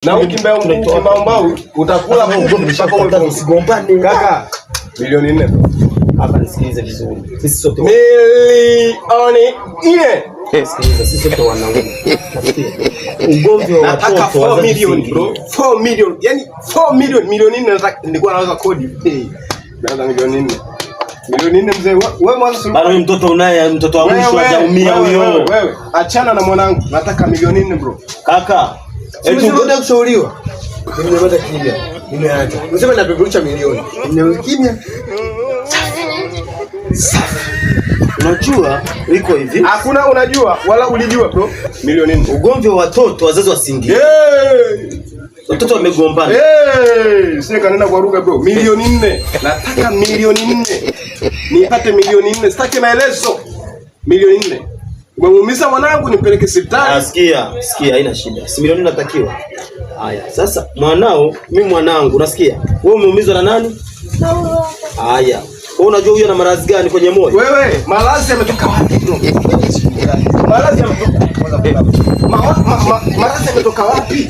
Na ukimbao utakula mpaka usigombane kaka. Milioni 4. Hapa nisikilize vizuri. Sisi sote milioni 4. Sikiliza, sisi sote wanaume. Ugomvi wa watoto 4 million bro. 4 million. Yaani 4 million, milioni 4 nilikuwa naweza kodi. Baada milioni 4. Milioni 4 mzee, wewe mwanzo bado wewe mtoto unaye, mtoto wa mwisho hajaumia huyo. Wewe achana na mwanangu. Nataka milioni 4 bro. Kaka, eti ngoja kushauriwa. Mimi nimepata kimya. Nimeacha. Unasema napeperusha milioni. Ni kimya. Unajua iko hivi. Hakuna unajua wala ulijua bro. Milioni 4. Ugomvi wa watoto wazazi wasingie. Watoto wamegombana. Sasa kanena kwa lugha bro. Milioni 4. Nataka milioni 4. Nipate milioni 4. Sitaki maelezo. Milioni 4. Umeumiza mwanangu nipeleke hospitali. Sikia haina shida. Si milioni natakiwa. Haya, sasa mwanao, mimi mwanangu, unasikia? Wewe umeumizwa na nani? Haya. Wewe unajua huyo ana maradhi gani kwenye moyo? Wewe, maradhi yametoka wapi bro? Maradhi yametoka wapi?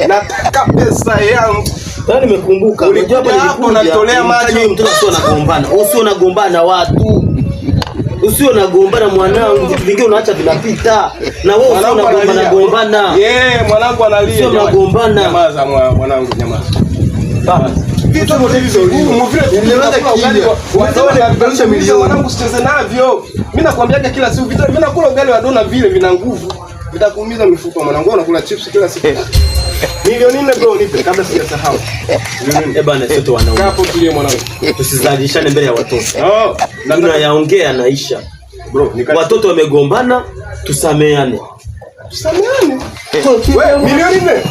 Nataka pesa yangu. Yaani nimekumbuka. Unajua hapo unatolea maji mtoto sio anagombana. Usio unagombana watu. Usio unagombana mwanangu, vitu vingine unaacha vinapita. Na wewe usio unagombana. Mwanangu analia. Usio unagombana. Nyamaza mwanangu, nyamaza. Baba. Vitu vyote hizo nimeweza kuberusha milioni wanangu sicheze navyo. Mimi nakwambiaga kila siku vitu mimi nakula ugali wa dona vile vina nguvu. Vitakuumiza mifupa mwanangu, unakula chips kila siku. Milioni 4 bro nipe kabla sijasahau. Bana sote wanaume. Hapo tulie mwanangu. Tusizalishane mbele ya watoto. Tunayaongea naisha. Bro, watoto wamegombana, tusameane. Tusameane. Wewe milioni 4.